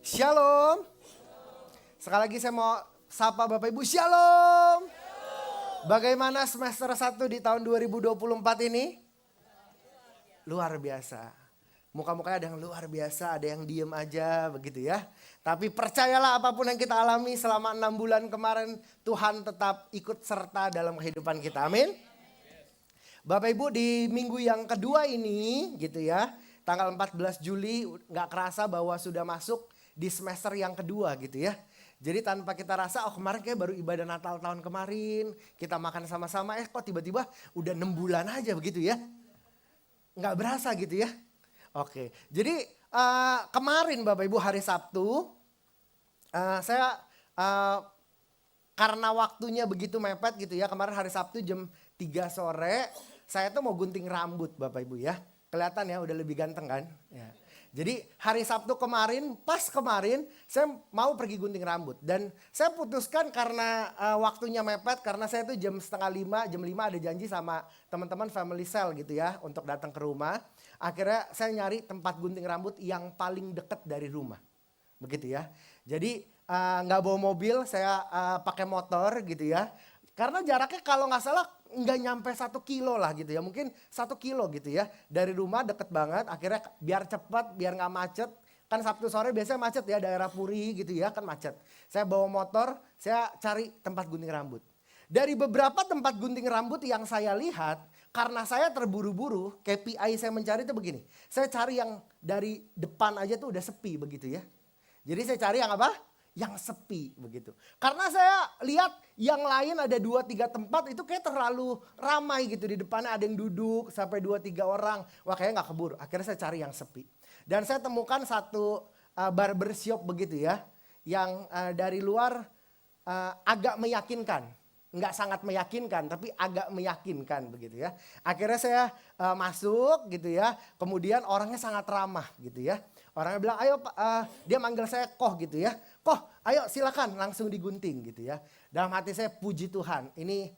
Shalom. Sekali lagi saya mau sapa Bapak Ibu, Shalom. Bagaimana semester 1 di tahun 2024 ini? Luar biasa. Muka-mukanya ada yang luar biasa, ada yang diem aja begitu ya. Tapi percayalah apapun yang kita alami selama 6 bulan kemarin, Tuhan tetap ikut serta dalam kehidupan kita. Amin. Bapak Ibu, di minggu yang kedua ini gitu ya, tanggal 14 Juli gak kerasa bahwa sudah masuk di semester yang kedua gitu ya. Jadi tanpa kita rasa, kemarin kayak baru ibadah Natal tahun kemarin, kita makan sama-sama, kok tiba-tiba udah 6 bulan aja begitu ya. Gak berasa gitu ya. Oke, jadi kemarin Bapak Ibu hari Sabtu, saya karena waktunya begitu mepet gitu ya, kemarin hari Sabtu jam 3 sore, saya tuh mau gunting rambut Bapak Ibu ya. Kelihatan ya udah lebih ganteng kan. Ya. Jadi hari Sabtu kemarin, pas kemarin saya mau pergi gunting rambut. Dan saya putuskan karena waktunya mepet, karena saya tuh jam 4:30, jam 5 ada janji sama teman-teman family cell gitu ya. Untuk datang ke rumah. Akhirnya saya nyari tempat gunting rambut yang paling dekat dari rumah. Begitu ya. Jadi nggak bawa mobil, saya pakai motor gitu ya. Karena jaraknya kalau nggak salah nggak nyampe 1 kilo lah gitu ya. Mungkin 1 kilo gitu ya. Dari rumah deket banget, akhirnya biar cepat, biar nggak macet. Kan Sabtu sore biasanya macet ya, daerah Puri gitu ya kan macet. Saya bawa motor, saya cari tempat gunting rambut. Dari beberapa tempat gunting rambut yang saya lihat, karena saya terburu-buru, KPI saya mencari itu begini. Saya cari yang dari depan aja tuh udah sepi begitu ya. Jadi saya cari yang apa? Yang sepi begitu. Karena saya lihat yang lain ada 2-3 tempat itu kayak terlalu ramai gitu. Di depannya ada yang duduk sampai 2-3 orang. Wah kayaknya gak keburu. Akhirnya saya cari yang sepi. Dan saya temukan satu barbershop begitu ya. Yang dari luar agak meyakinkan. Nggak sangat meyakinkan tapi agak meyakinkan begitu ya. Akhirnya saya masuk gitu ya. Kemudian orangnya sangat ramah gitu ya. Orangnya bilang ayo Pak, dia manggil saya Koh gitu ya. Koh ayo silakan langsung digunting gitu ya. Dalam hati saya puji Tuhan ini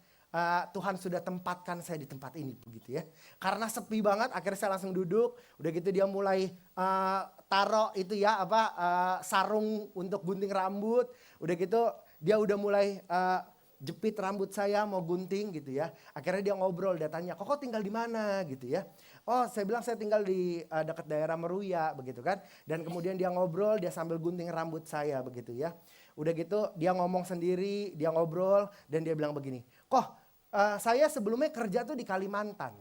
Tuhan sudah tempatkan saya di tempat ini begitu ya. Karena sepi banget akhirnya saya langsung duduk. Udah gitu dia mulai taruh itu ya sarung untuk gunting rambut. Udah gitu dia udah mulai jepit rambut saya mau gunting gitu ya. Akhirnya dia ngobrol, dia tanya, kok tinggal di mana gitu ya. Oh saya bilang saya tinggal di dekat daerah Meruya begitu kan. Dan kemudian dia ngobrol, dia sambil gunting rambut saya begitu ya. Udah gitu dia ngomong sendiri, dia ngobrol dan dia bilang begini. Saya sebelumnya kerja tuh di Kalimantan.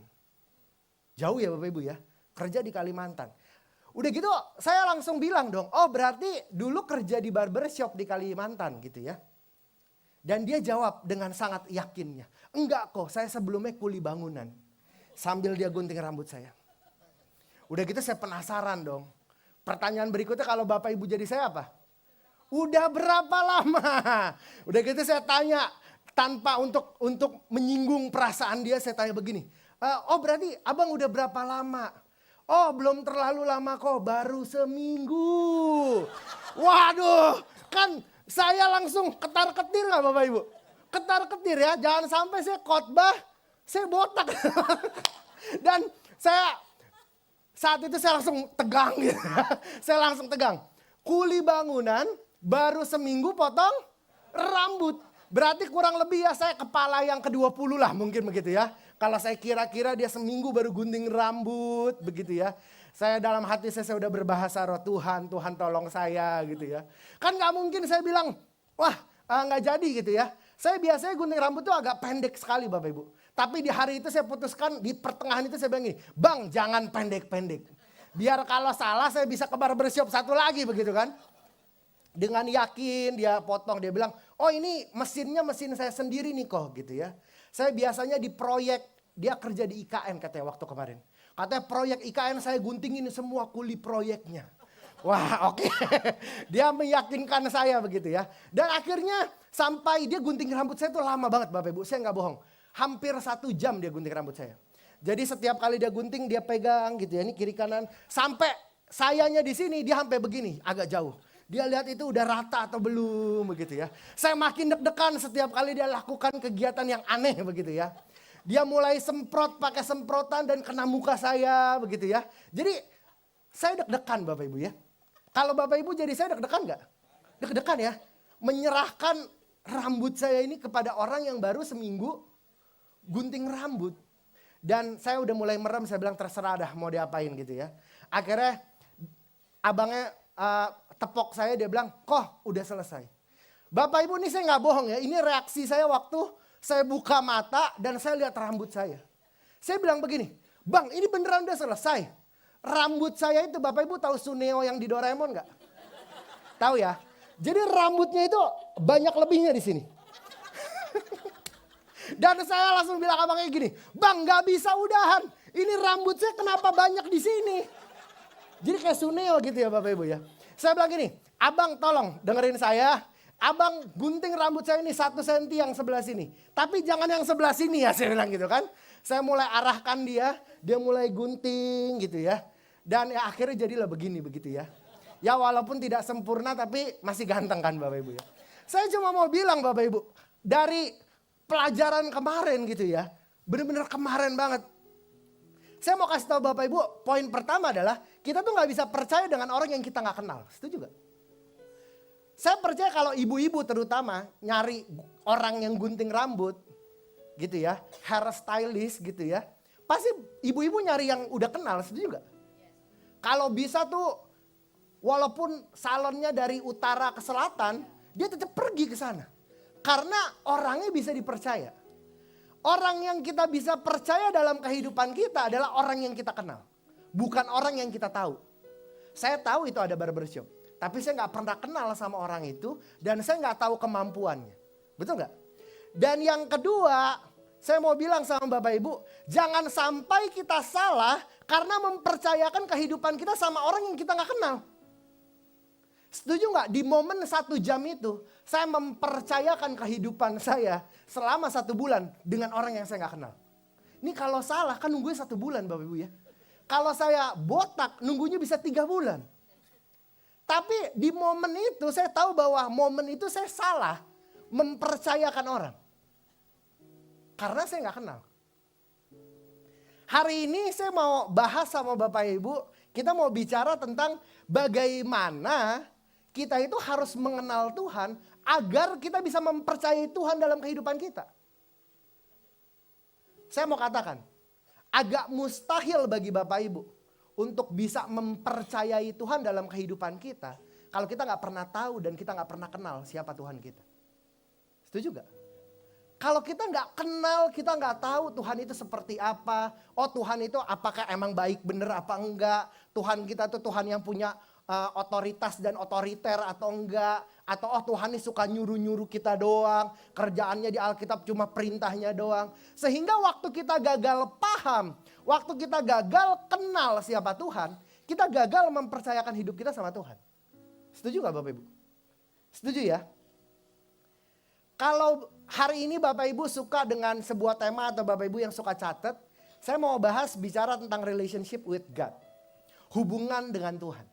Jauh ya Bapak Ibu ya, kerja di Kalimantan. Udah gitu saya langsung bilang dong, oh berarti dulu kerja di barbershop di Kalimantan gitu ya. Dan dia jawab dengan sangat yakinnya. Enggak kok, saya sebelumnya kuli bangunan. Sambil dia gunting rambut saya. Udah gitu saya penasaran dong. Pertanyaan berikutnya kalau Bapak Ibu jadi saya apa? Udah berapa lama? Udah gitu saya tanya. Tanpa untuk menyinggung perasaan dia saya tanya begini. Oh berarti abang udah berapa lama? Oh belum terlalu lama kok, baru seminggu. Waduh, kan... Saya langsung ketar-ketir gak Bapak Ibu? Ketar-ketir ya, jangan sampai saya khotbah, saya botak. Dan saat itu saya langsung tegang gitu. Saya langsung tegang. Kuli bangunan baru seminggu potong rambut. Berarti kurang lebih ya saya kepala yang ke-20 lah mungkin begitu ya. Kalau saya kira-kira dia seminggu baru gunting rambut begitu ya. Saya dalam hati saya udah berbahasa roh, Tuhan tolong saya gitu ya. Kan gak mungkin saya bilang, wah gak jadi gitu ya. Saya biasanya gunting rambut tuh agak pendek sekali Bapak Ibu. Tapi di hari itu saya putuskan, di pertengahan itu saya bilang gini, Bang jangan pendek-pendek. Biar kalau salah saya bisa ke barbershop satu lagi begitu kan. Dengan yakin dia potong, dia bilang, oh ini mesin saya sendiri nih kok gitu ya. Saya biasanya di proyek, dia kerja di IKN katanya waktu kemarin. Katanya proyek IKN saya guntingin semua kuli proyeknya. Wah oke. Dia meyakinkan saya begitu ya. Dan akhirnya sampai dia gunting rambut saya tuh lama banget Bapak Ibu. Saya gak bohong. Hampir 1 jam dia gunting rambut saya. Jadi setiap kali dia gunting dia pegang gitu ya. Ini kiri kanan. Sampai sayanya di sini dia sampai begini agak jauh. Dia lihat itu udah rata atau belum begitu ya. Saya makin deg-degan setiap kali dia lakukan kegiatan yang aneh begitu ya. Dia mulai semprot pakai semprotan dan kena muka saya begitu ya. Jadi saya deg-degan Bapak Ibu ya. Kalau Bapak Ibu jadi saya deg-degan nggak? Deg-degan ya. Menyerahkan rambut saya ini kepada orang yang baru seminggu gunting rambut. Dan saya udah mulai merem, saya bilang terserah dah mau diapain gitu ya. Akhirnya abangnya tepok saya, dia bilang, kok udah selesai. Bapak Ibu ini saya nggak bohong ya, ini reaksi saya waktu saya buka mata dan saya lihat rambut saya. Saya bilang begini, Bang ini beneran udah selesai. Rambut saya itu Bapak Ibu tahu Suneo yang di Doraemon nggak? Tahu ya? Jadi rambutnya itu banyak lebihnya di sini. Dan saya langsung bilang abangnya gini, Bang nggak bisa udahan. Ini rambut saya kenapa banyak di sini? Jadi kayak Suneo gitu ya Bapak Ibu ya. Saya bilang gini, Abang tolong dengerin saya. Abang gunting rambut saya ini 1 senti yang sebelah sini. Tapi jangan yang sebelah sini ya, saya bilang gitu kan. Saya mulai arahkan dia mulai gunting gitu ya. Dan ya akhirnya jadilah begini begitu ya. Ya walaupun tidak sempurna tapi masih ganteng kan Bapak Ibu ya. Saya cuma mau bilang Bapak Ibu, dari pelajaran kemarin gitu ya. Benar-benar kemarin banget. Saya mau kasih tahu Bapak Ibu, poin pertama adalah kita tuh gak bisa percaya dengan orang yang kita gak kenal. Setuju gak? Saya percaya kalau ibu-ibu terutama nyari orang yang gunting rambut gitu ya, hairstylist gitu ya. Pasti ibu-ibu nyari yang udah kenal, setuju gak? Kalau bisa tuh walaupun salonnya dari utara ke selatan, dia tetap pergi ke sana. Karena orangnya bisa dipercaya. Orang yang kita bisa percaya dalam kehidupan kita adalah orang yang kita kenal. Bukan orang yang kita tahu. Saya tahu itu ada barbershop. Tapi saya gak pernah kenal sama orang itu. Dan saya gak tahu kemampuannya. Betul gak? Dan yang kedua, saya mau bilang sama Bapak Ibu, jangan sampai kita salah karena mempercayakan kehidupan kita sama orang yang kita gak kenal. Setuju gak? Di momen 1 jam itu, saya mempercayakan kehidupan saya selama 1 bulan dengan orang yang saya gak kenal. Ini kalau salah kan nunggunya 1 bulan Bapak Ibu ya. Kalau saya botak nunggunya bisa 3 bulan. Tapi di momen itu saya tahu bahwa momen itu saya salah mempercayakan orang. Karena saya gak kenal. Hari ini saya mau bahas sama Bapak Ibu, kita mau bicara tentang bagaimana kita itu harus mengenal Tuhan agar kita bisa mempercayai Tuhan dalam kehidupan kita. Saya mau katakan, agak mustahil bagi Bapak Ibu untuk bisa mempercayai Tuhan dalam kehidupan kita kalau kita gak pernah tahu dan kita gak pernah kenal siapa Tuhan kita. Setuju gak? Kalau kita gak kenal, kita gak tahu Tuhan itu seperti apa. Oh Tuhan itu apakah emang baik bener apa enggak. Tuhan kita tuh Tuhan yang punya otoritas dan otoriter atau enggak. Atau oh Tuhan ini suka nyuruh-nyuruh kita doang. Kerjaannya di Alkitab cuma perintahnya doang. Sehingga waktu kita gagal paham, waktu kita gagal kenal siapa Tuhan, kita gagal mempercayakan hidup kita sama Tuhan. Setuju gak Bapak Ibu? Setuju ya? Kalau hari ini Bapak Ibu suka dengan sebuah tema atau Bapak Ibu yang suka catat, saya mau bahas bicara tentang relationship with God. Hubungan dengan Tuhan.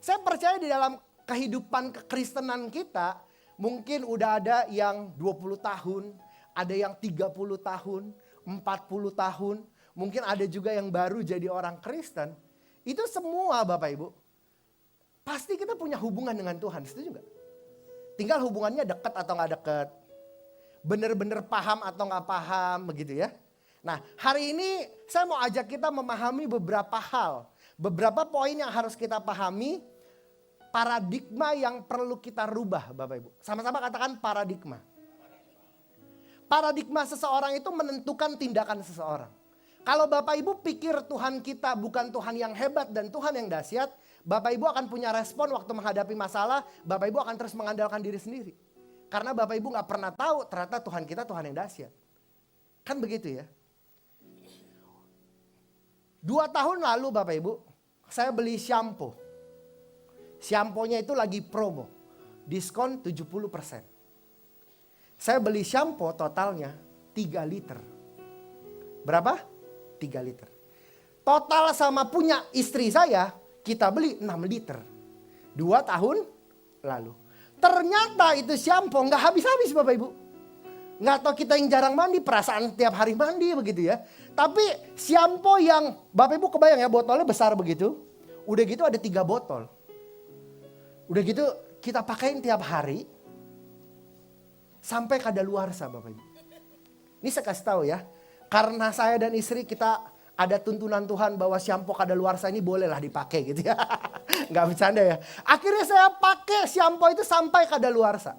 Saya percaya di dalam kehidupan kekristenan kita, mungkin udah ada yang 20 tahun, ada yang 30 tahun, 40 tahun, mungkin ada juga yang baru jadi orang Kristen. Itu semua Bapak Ibu, pasti kita punya hubungan dengan Tuhan, setuju gak? Tinggal hubungannya dekat atau gak dekat. Bener-bener paham atau gak paham begitu ya. Nah hari ini saya mau ajak kita memahami beberapa hal. Beberapa poin yang harus kita pahami. Paradigma yang perlu kita rubah Bapak Ibu. Sama-sama katakan paradigma. Paradigma seseorang itu menentukan tindakan seseorang. Kalau Bapak Ibu pikir Tuhan kita bukan Tuhan yang hebat dan Tuhan yang dahsyat, Bapak Ibu akan punya respon waktu menghadapi masalah, Bapak Ibu akan terus mengandalkan diri sendiri. Karena Bapak Ibu gak pernah tahu ternyata Tuhan kita Tuhan yang dahsyat. Kan begitu ya. 2 tahun lalu Bapak Ibu, saya beli shampoo. Shampoo-nya itu lagi promo. Diskon 70%. Saya beli shampoo totalnya 3 liter. Berapa? 3 liter. Total sama punya istri saya, kita beli 6 liter. 2 tahun lalu. Ternyata itu shampoo gak habis-habis Bapak Ibu. Gak tau kita yang jarang mandi, perasaan tiap hari mandi begitu ya. Tapi shampoo yang Bapak Ibu kebayang ya botolnya besar begitu. Udah gitu ada 3 botol. Udah gitu kita pakein tiap hari sampai kadaluarsa Bapak Ibu. Ini saya kasih tahu ya. Karena saya dan istri kita ada tuntunan Tuhan bahwa shampoo kadaluarsa ini bolehlah dipakai gitu ya. Nggak bercanda ya. Akhirnya saya pakai shampoo itu sampai kadaluarsa.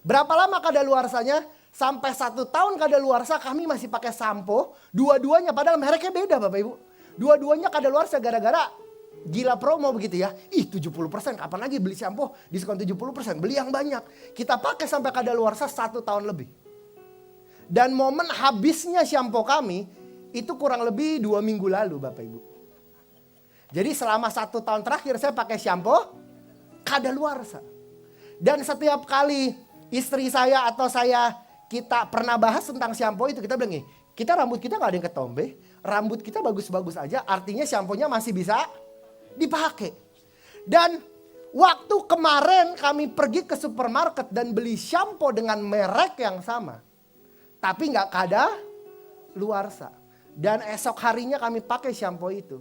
Berapa lama kadaluarsanya? Sampai 1 tahun kadaluarsa kami masih pakai sampo. Dua-duanya padahal mereknya beda Bapak Ibu. Dua-duanya kadaluarsa gara-gara gila promo begitu ya. 70%, kapan lagi beli shampoo diskon 70%. Beli yang banyak. Kita pakai sampai kadaluarsa 1 tahun lebih. Dan momen habisnya shampoo kami itu kurang lebih 2 minggu lalu Bapak Ibu. Jadi selama 1 tahun terakhir saya pakai shampoo kadaluarsa. Dan setiap kali istri saya atau kita pernah bahas tentang shampoo itu, kita bilang gini, kita rambut kita gak ada yang ketombe, rambut kita bagus-bagus aja, artinya shampoo-nya masih bisa dipakai. Dan waktu kemarin kami pergi ke supermarket dan beli shampoo dengan merek yang sama, tapi gak kadaluarsa. Dan esok harinya kami pakai shampoo itu.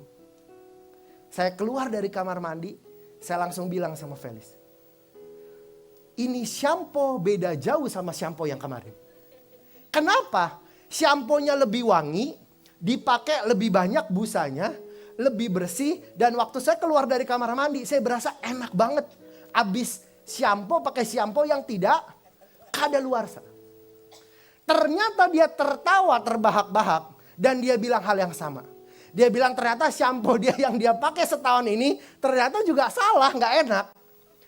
Saya keluar dari kamar mandi, saya langsung bilang sama Felis, ini shampoo beda jauh sama shampoo yang kemarin. Kenapa? Shampoo-nya lebih wangi, dipakai lebih banyak busanya, lebih bersih. Dan waktu saya keluar dari kamar mandi, saya berasa enak banget. Abis shampoo pakai shampoo yang tidak kadaluarsa. Ternyata dia tertawa terbahak-bahak dan dia bilang hal yang sama. Dia bilang ternyata shampoo dia yang dia pakai setahun ini ternyata juga salah, nggak enak.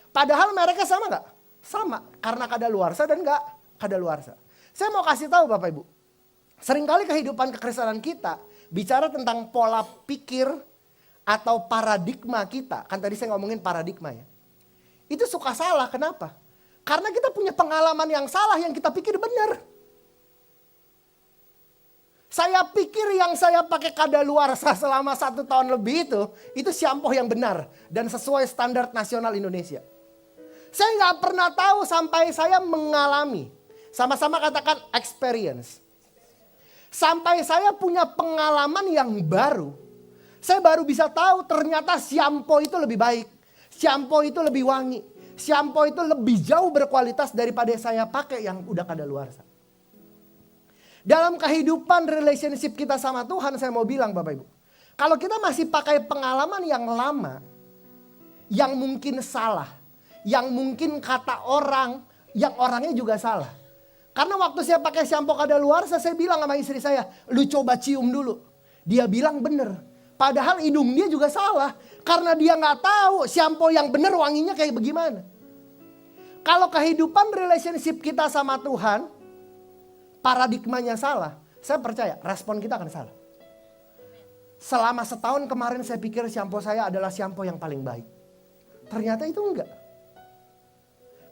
Padahal mereknya sama nggak? Sama, karena kadaluarsa dan nggak kadaluarsa. Saya mau kasih tahu Bapak Ibu, seringkali kehidupan kekristenan kita bicara tentang pola pikir atau paradigma kita. Kan tadi saya ngomongin paradigma ya. Itu suka salah, kenapa? Karena kita punya pengalaman yang salah yang kita pikir benar. Saya pikir yang saya pakai kadaluarsa selama 1 tahun lebih itu shampoo yang benar dan sesuai standar nasional Indonesia. Saya nggak pernah tahu sampai saya mengalami, sama-sama katakan experience. Sampai saya punya pengalaman yang baru. Saya baru bisa tahu ternyata shampoo itu lebih baik. Shampoo itu lebih wangi. Shampoo itu lebih jauh berkualitas daripada saya pakai yang udah kadaluarsa. Dalam kehidupan relationship kita sama Tuhan, saya mau bilang Bapak Ibu. Kalau kita masih pakai pengalaman yang lama, yang mungkin salah, yang mungkin kata orang, yang orangnya juga salah. Karena waktu saya pakai shampoo kadaluarsa, saya bilang sama istri saya, lu coba cium dulu. Dia bilang bener. Padahal hidung dia juga salah. Karena dia gak tahu shampoo yang bener wanginya kayak bagaimana. Kalau kehidupan relationship kita sama Tuhan, paradigmanya salah, saya percaya respon kita akan salah. Selama setahun kemarin saya pikir shampoo saya adalah shampoo yang paling baik. Ternyata itu enggak.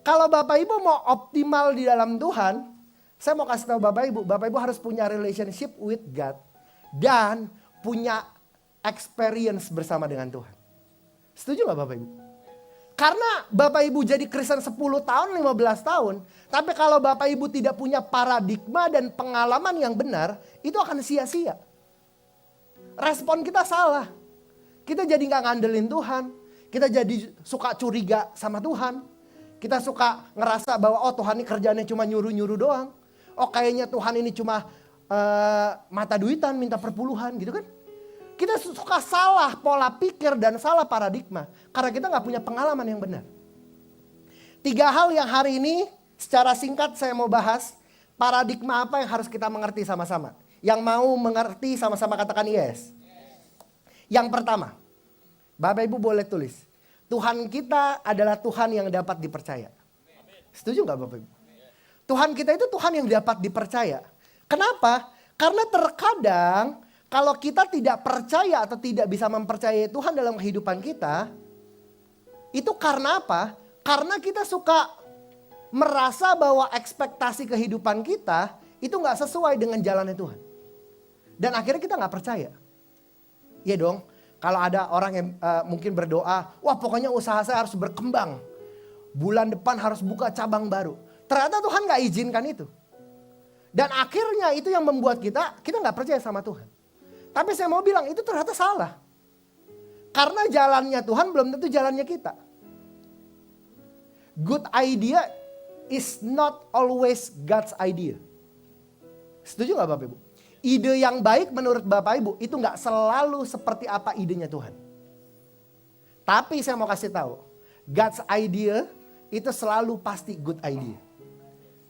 Kalau Bapak Ibu mau optimal di dalam Tuhan, saya mau kasih tahu Bapak Ibu harus punya relationship with God dan punya experience bersama dengan Tuhan. Setuju gak Bapak Ibu? Karena Bapak Ibu jadi Kristen 10 tahun, 15 tahun. Tapi kalau Bapak Ibu tidak punya paradigma dan pengalaman yang benar, itu akan sia-sia. Respon kita salah. Kita jadi gak ngandelin Tuhan. Kita jadi suka curiga sama Tuhan. Kita suka ngerasa bahwa oh Tuhan ini kerjaannya cuma nyuruh-nyuruh doang. Oh kayaknya Tuhan ini cuma mata duitan, minta perpuluhan gitu kan. Kita suka salah pola pikir dan salah paradigma. Karena kita gak punya pengalaman yang benar. 3 hal yang hari ini secara singkat saya mau bahas. Paradigma apa yang harus kita mengerti sama-sama. Yang mau mengerti sama-sama katakan yes. Yang pertama, Bapak Ibu boleh tulis. Tuhan kita adalah Tuhan yang dapat dipercaya. Setuju gak Bapak Ibu? Tuhan kita itu Tuhan yang dapat dipercaya. Kenapa? Karena terkadang kalau kita tidak percaya atau tidak bisa mempercayai Tuhan dalam kehidupan kita, itu karena apa? Karena kita suka merasa bahwa ekspektasi kehidupan kita itu gak sesuai dengan jalannya Tuhan. Dan akhirnya kita gak percaya. Iya dong, kalau ada orang yang mungkin berdoa, wah pokoknya usaha saya harus berkembang. Bulan depan harus buka cabang baru. Ternyata Tuhan gak izinkan itu. Dan akhirnya itu yang membuat kita gak percaya sama Tuhan. Tapi saya mau bilang itu ternyata salah. Karena jalannya Tuhan belum tentu jalannya kita. good idea is not always God's idea. Setuju gak Bapak Ibu? Ide yang baik menurut Bapak Ibu itu gak selalu seperti apa idenya Tuhan. Tapi saya mau kasih tahu, God's idea itu selalu pasti good idea.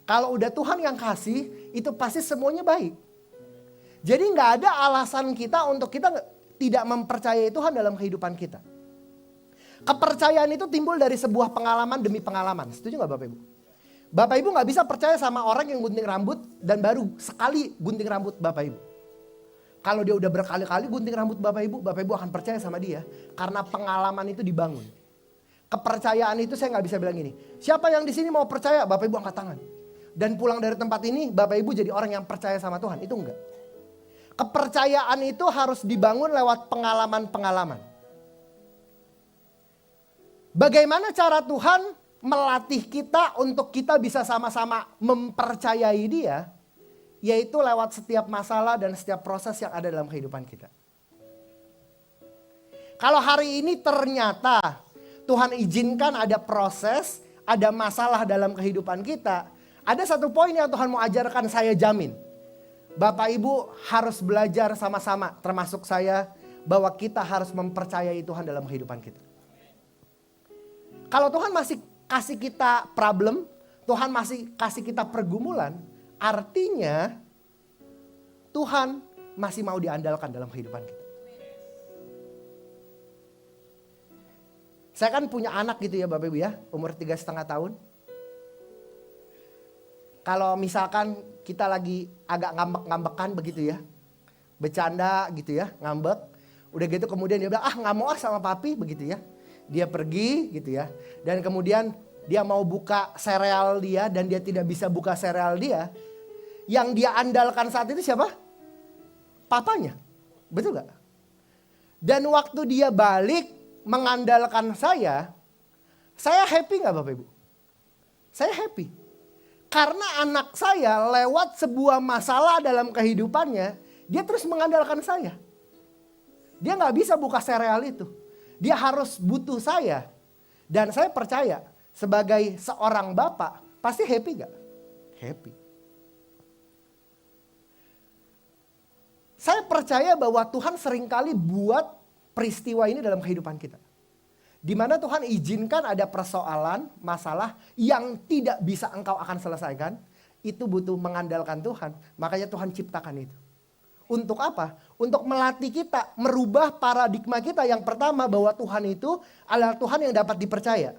Kalau udah Tuhan yang kasih, itu pasti semuanya baik. Jadi gak ada alasan kita untuk kita tidak mempercayai Tuhan dalam kehidupan kita. Kepercayaan itu timbul dari sebuah pengalaman demi pengalaman. Setuju gak Bapak Ibu? Bapak Ibu gak bisa percaya sama orang yang gunting rambut dan baru sekali gunting rambut Bapak Ibu. Kalau dia udah berkali-kali gunting rambut Bapak Ibu akan percaya sama dia. Karena pengalaman itu dibangun. Kepercayaan itu saya gak bisa bilang gini, siapa yang di sini mau percaya? Bapak Ibu angkat tangan. Dan pulang dari tempat ini Bapak Ibu jadi orang yang percaya sama Tuhan. Itu enggak. Kepercayaan itu harus dibangun lewat pengalaman-pengalaman. Bagaimana cara Tuhan melatih kita untuk kita bisa sama-sama mempercayai Dia? Yaitu lewat setiap masalah dan setiap proses yang ada dalam kehidupan kita. Kalau hari ini ternyata Tuhan izinkan ada proses, ada masalah dalam kehidupan kita. Ada satu poin yang Tuhan mau ajarkan, saya jamin. Bapak Ibu harus belajar sama-sama, termasuk saya, bahwa kita harus mempercayai Tuhan dalam kehidupan kita. Kalau Tuhan masih kasih kita problem, Tuhan masih kasih kita pergumulan, artinya Tuhan masih mau diandalkan dalam kehidupan kita. Saya kan punya anak gitu ya Bapak Ibu ya, umur 3,5 tahun. Kalau misalkan kita lagi agak ngambek-ngambekan begitu ya, bercanda gitu ya, ngambek. Udah gitu kemudian dia bilang, gak mau sama papi begitu ya. Dia pergi gitu ya, dan kemudian dia mau buka sereal dia dan dia tidak bisa buka sereal dia. Yang dia andalkan saat itu siapa? Papanya, betul gak? Dan waktu dia balik mengandalkan saya happy gak Bapak Ibu? Saya happy. Karena anak saya lewat sebuah masalah dalam kehidupannya, dia terus mengandalkan saya. Dia gak bisa buka sereal itu. Dia harus butuh saya. Dan saya percaya sebagai seorang bapak pasti happy gak? Happy. Saya percaya bahwa Tuhan seringkali buat peristiwa ini dalam kehidupan kita. Di mana Tuhan izinkan ada persoalan, masalah yang tidak bisa engkau akan selesaikan. Itu butuh mengandalkan Tuhan. Makanya Tuhan ciptakan itu. Untuk apa? Untuk melatih kita, merubah paradigma kita. Yang pertama bahwa Tuhan itu adalah Tuhan yang dapat dipercaya.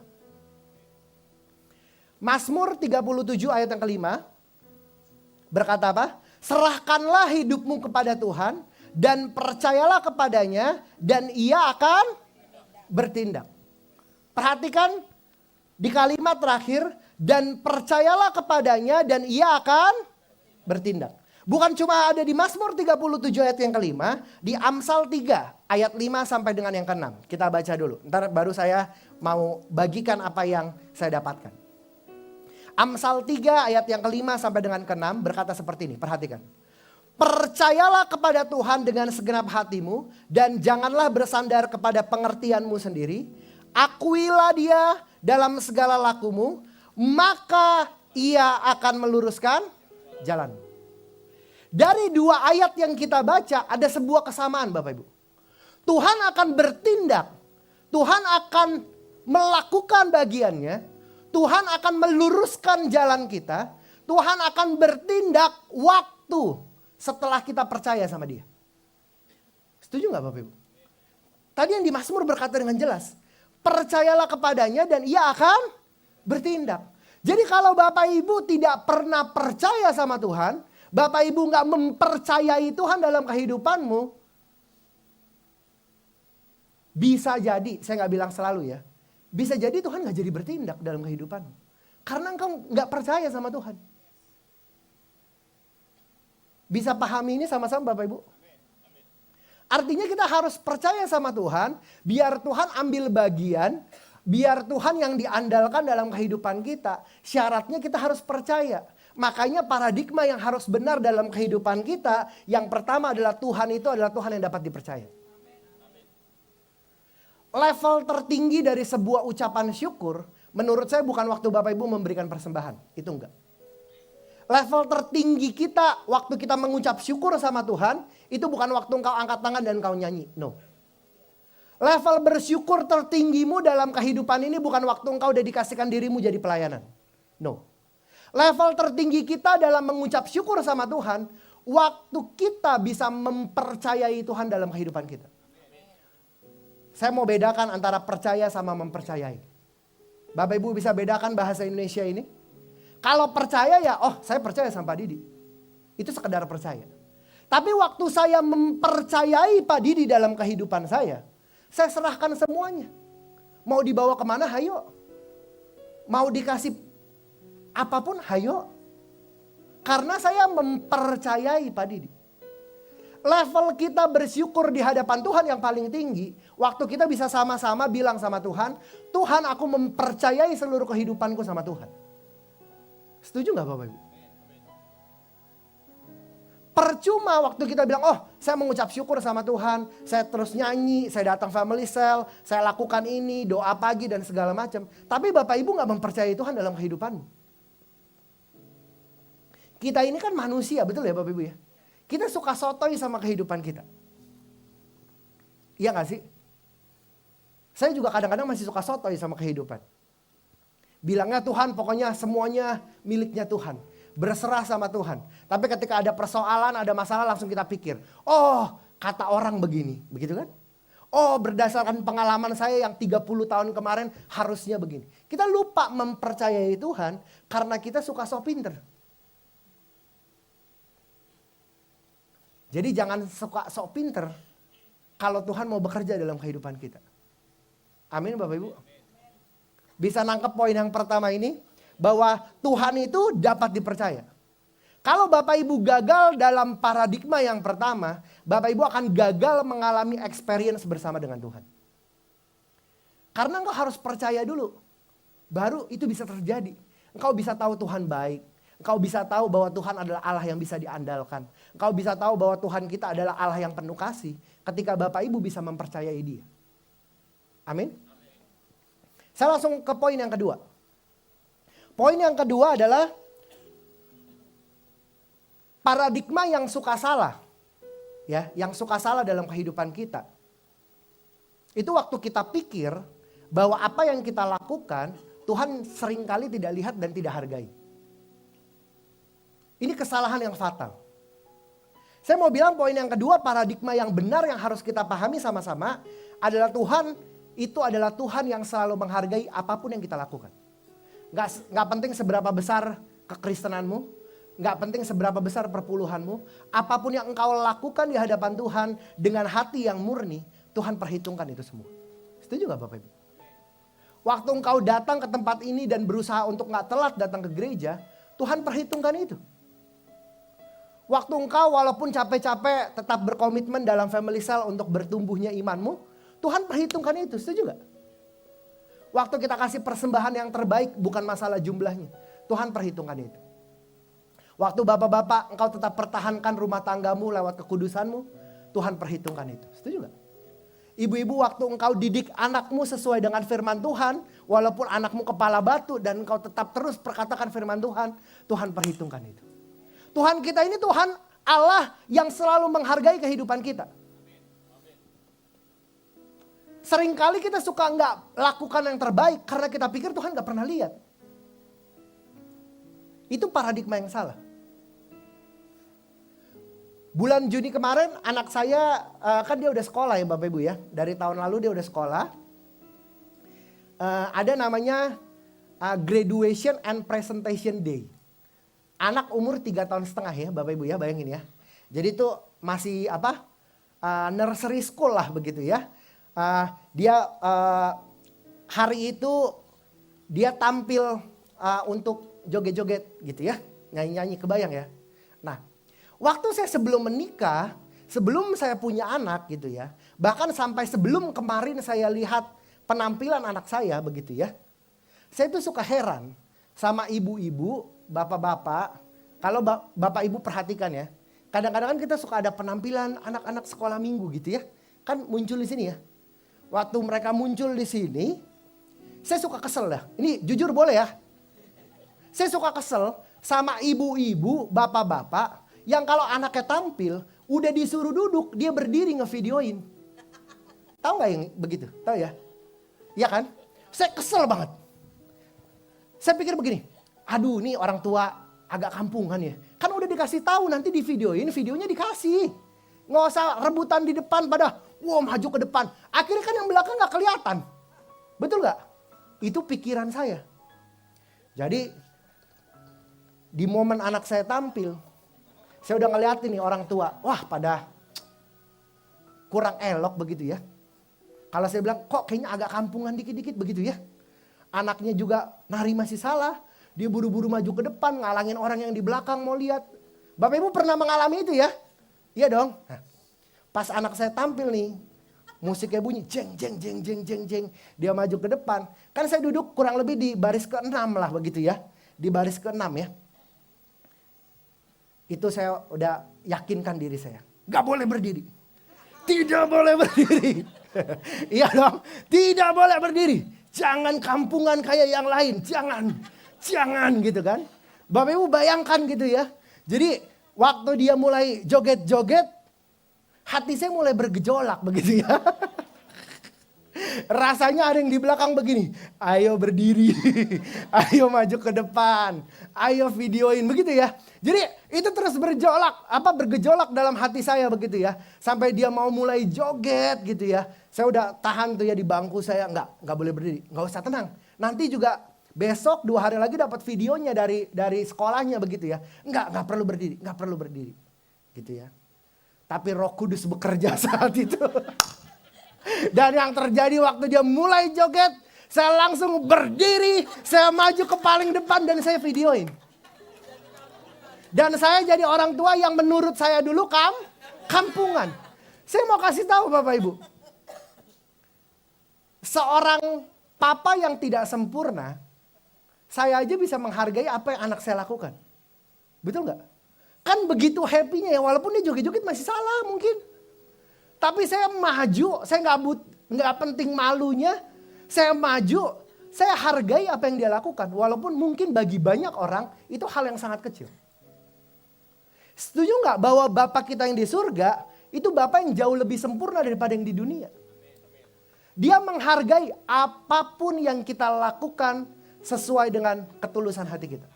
Mazmur 37 ayat yang kelima berkata apa? Serahkanlah hidupmu kepada Tuhan dan percayalah kepadanya dan Ia akan bertindak. Perhatikan di kalimat terakhir, dan percayalah kepadanya dan Ia akan bertindak. Bukan cuma ada di Mazmur 37 ayat yang kelima, di Amsal 3 ayat 5 sampai dengan yang ke-6. Kita baca dulu, ntar baru saya mau bagikan apa yang saya dapatkan. Amsal 3 ayat yang kelima sampai dengan ke-6 berkata seperti ini, perhatikan. Percayalah kepada Tuhan dengan segenap hatimu dan janganlah bersandar kepada pengertianmu sendiri. Akuilah Dia dalam segala lakumu, maka Ia akan meluruskan jalanmu. Dari dua ayat yang kita baca ada sebuah kesamaan Bapak Ibu. Tuhan akan bertindak, Tuhan akan melakukan bagiannya, Tuhan akan meluruskan jalan kita, Tuhan akan bertindak waktu setelah kita percaya sama Dia. Setuju gak Bapak Ibu? Tadi yang di Mazmur berkata dengan jelas, percayalah kepadanya dan Ia akan bertindak. Jadi kalau Bapak Ibu tidak pernah percaya sama Tuhan, Bapak Ibu gak mempercayai Tuhan dalam kehidupanmu, bisa jadi, saya gak bilang selalu ya, bisa jadi Tuhan gak jadi bertindak dalam kehidupanmu. Karena engkau gak percaya sama Tuhan. Bisa pahami ini sama-sama Bapak Ibu? Artinya kita harus percaya sama Tuhan, biar Tuhan ambil bagian, biar Tuhan yang diandalkan dalam kehidupan kita. Syaratnya kita harus percaya. Makanya paradigma yang harus benar dalam kehidupan kita, yang pertama adalah Tuhan itu adalah Tuhan yang dapat dipercaya. Level tertinggi dari sebuah ucapan syukur, menurut saya bukan waktu Bapak Ibu memberikan persembahan. Itu enggak. Level tertinggi kita waktu kita mengucap syukur sama Tuhan, itu bukan waktu engkau angkat tangan dan engkau nyanyi. No. Level bersyukur tertinggimu dalam kehidupan ini bukan waktu engkau dedikasikan dirimu jadi pelayanan. No. Level tertinggi kita dalam mengucap syukur sama Tuhan, waktu kita bisa mempercayai Tuhan dalam kehidupan kita. Saya mau bedakan antara percaya sama mempercayai. Bapak Ibu bisa bedakan bahasa Indonesia ini? Kalau percaya ya, oh saya percaya sama Pak Didi. Itu sekedar percaya. Tapi waktu saya mempercayai Pak Didi dalam kehidupan saya serahkan semuanya. Mau dibawa kemana, hayo. Mau dikasih apapun, hayo. Karena saya mempercayai Pak Didi. Level kita bersyukur di hadapan Tuhan yang paling tinggi. Waktu kita bisa sama-sama bilang sama Tuhan, Tuhan aku mempercayai seluruh kehidupanku sama Tuhan. Setuju gak Bapak Ibu? Percuma waktu kita bilang, oh saya mengucap syukur sama Tuhan. Saya terus nyanyi, saya datang family cell, saya lakukan ini, doa pagi dan segala macam. Tapi Bapak Ibu gak mempercayai Tuhan dalam kehidupanmu. Kita ini kan manusia, betul ya Bapak Ibu ya? Kita suka sotoy sama kehidupan kita. Iya gak sih? Saya juga kadang-kadang masih suka sotoy sama kehidupan. Bilangnya Tuhan pokoknya semuanya miliknya Tuhan. Berserah sama Tuhan. Tapi ketika ada persoalan, ada masalah langsung kita pikir. Oh kata orang begini. Begitu kan? Oh berdasarkan pengalaman saya yang 30 tahun kemarin harusnya begini. Kita lupa mempercayai Tuhan karena kita suka sok pinter. Jadi jangan suka sok pinter kalau Tuhan mau bekerja dalam kehidupan kita. Amin Bapak Ibu. Bisa nangkep poin yang pertama ini, bahwa Tuhan itu dapat dipercaya. Kalau Bapak Ibu gagal dalam paradigma yang pertama, Bapak Ibu akan gagal mengalami experience bersama dengan Tuhan. Karena engkau harus percaya dulu, baru itu bisa terjadi. Engkau bisa tahu Tuhan baik, engkau bisa tahu bahwa Tuhan adalah Allah yang bisa diandalkan. Engkau bisa tahu bahwa Tuhan kita adalah Allah yang penuh kasih ketika Bapak Ibu bisa mempercayai Dia. Amin. Saya langsung ke poin yang kedua. Poin yang kedua adalah paradigma yang suka salah. Ya, yang suka salah dalam kehidupan kita. Itu waktu kita pikir bahwa apa yang kita lakukan Tuhan seringkali tidak lihat dan tidak hargai. Ini kesalahan yang fatal. Saya mau bilang poin yang kedua, paradigma yang benar yang harus kita pahami sama-sama adalah Tuhan itu adalah Tuhan yang selalu menghargai apapun yang kita lakukan. Gak penting seberapa besar kekristenanmu, gak penting seberapa besar perpuluhanmu. Apapun yang engkau lakukan di hadapan Tuhan dengan hati yang murni, Tuhan perhitungkan itu semua. Setuju gak Bapak Ibu? Waktu engkau datang ke tempat ini dan berusaha untuk gak telat datang ke gereja, Tuhan perhitungkan itu. Waktu engkau walaupun capek-capek tetap berkomitmen dalam family cell untuk bertumbuhnya imanmu, Tuhan perhitungkan itu, setuju gak? Waktu kita kasih persembahan yang terbaik bukan masalah jumlahnya. Tuhan perhitungkan itu. Waktu bapak-bapak engkau tetap pertahankan rumah tanggamu lewat kekudusanmu, Tuhan perhitungkan itu. Setuju gak? Ibu-ibu waktu engkau didik anakmu sesuai dengan firman Tuhan, walaupun anakmu kepala batu dan engkau tetap terus perkatakan firman Tuhan, Tuhan perhitungkan itu. Tuhan kita ini Tuhan Allah yang selalu menghargai kehidupan kita. Seringkali kita suka nggak lakukan yang terbaik karena kita pikir Tuhan nggak pernah lihat. Itu paradigma yang salah. Bulan Juni kemarin anak saya kan dia udah sekolah ya Bapak Ibu ya. Dari tahun lalu dia udah sekolah. Ada namanya graduation and presentation day. Anak umur 3 tahun setengah ya Bapak Ibu ya, bayangin ya. Jadi itu masih nursery school lah begitu ya. Dia hari itu dia tampil untuk joget-joget gitu ya, nyanyi-nyanyi, kebayang ya. Nah, waktu saya sebelum menikah, sebelum saya punya anak gitu ya, bahkan sampai sebelum kemarin saya lihat penampilan anak saya begitu ya, saya tuh suka heran sama ibu-ibu, bapak-bapak. Kalau bapak ibu perhatikan ya, kadang-kadang kan kita suka ada penampilan anak-anak sekolah minggu gitu ya, kan muncul di sini ya. Waktu mereka muncul di sini, Saya suka kesel dah. Ini jujur boleh ya. Saya suka kesel sama ibu-ibu, bapak-bapak yang kalau anaknya tampil, udah disuruh duduk, dia berdiri ngevideoin. Tahu nggak yang begitu? Tahu ya? Iya kan? Saya kesel banget. Saya pikir begini, aduh nih orang tua agak kampungan ya. Kan udah dikasih tahu nanti di videoin, videonya dikasih. Nggak usah rebutan di depan pada, wow maju ke depan. Akhirnya kan yang belakang nggak kelihatan. Betul nggak? Itu pikiran saya. Jadi di momen anak saya tampil, saya udah ngeliatin nih orang tua, wah pada kurang elok begitu ya. Kalau saya bilang kok kayaknya agak kampungan dikit-dikit begitu ya. Anaknya juga nari masih salah, dia buru-buru maju ke depan ngalangin orang yang di belakang mau lihat. Bapak Ibu pernah mengalami itu ya? Iya dong. Nah, pas anak saya tampil nih, musiknya bunyi jeng jeng jeng jeng jeng jeng. Dia maju ke depan. Kan saya duduk kurang lebih di baris ke-6 lah begitu ya. Di baris ke-6 ya. Itu saya udah yakinkan diri saya. Gak boleh berdiri. Tidak boleh berdiri. Iya dong. Tidak boleh berdiri. Jangan kampungan kayak yang lain. Jangan. Jangan gitu kan. Bapak Ibu bayangkan gitu ya. Jadi waktu dia mulai joget-joget. Hati saya mulai bergejolak begitu ya. Rasanya ada yang di belakang begini. Ayo berdiri. Ayo maju ke depan. Ayo videoin begitu ya. Jadi itu terus bergejolak dalam hati saya begitu ya. Sampai dia mau mulai joget gitu ya. Saya udah tahan tuh ya di bangku saya. Enggak boleh berdiri. Enggak usah, tenang. Nanti juga besok 2 hari lagi dapat videonya dari sekolahnya begitu ya. Enggak perlu berdiri. Enggak perlu berdiri. Gitu ya. Tapi Roh Kudus bekerja saat itu. Dan yang terjadi waktu dia mulai joget, saya langsung berdiri, saya maju ke paling depan dan saya videoin. Dan saya jadi orang tua yang menurut saya dulu kampungan. Saya mau kasih tahu Bapak Ibu. Seorang papa yang tidak sempurna, saya aja bisa menghargai apa yang anak saya lakukan. Betul nggak? Kan begitu happy-nya ya, walaupun dia joget-joget masih salah mungkin. Tapi saya maju, saya nggak penting malunya. Saya maju, saya hargai apa yang dia lakukan. Walaupun mungkin bagi banyak orang itu hal yang sangat kecil. Setuju nggak bahwa Bapak kita yang di surga itu Bapak yang jauh lebih sempurna daripada yang di dunia. Dia menghargai apapun yang kita lakukan sesuai dengan ketulusan hati kita.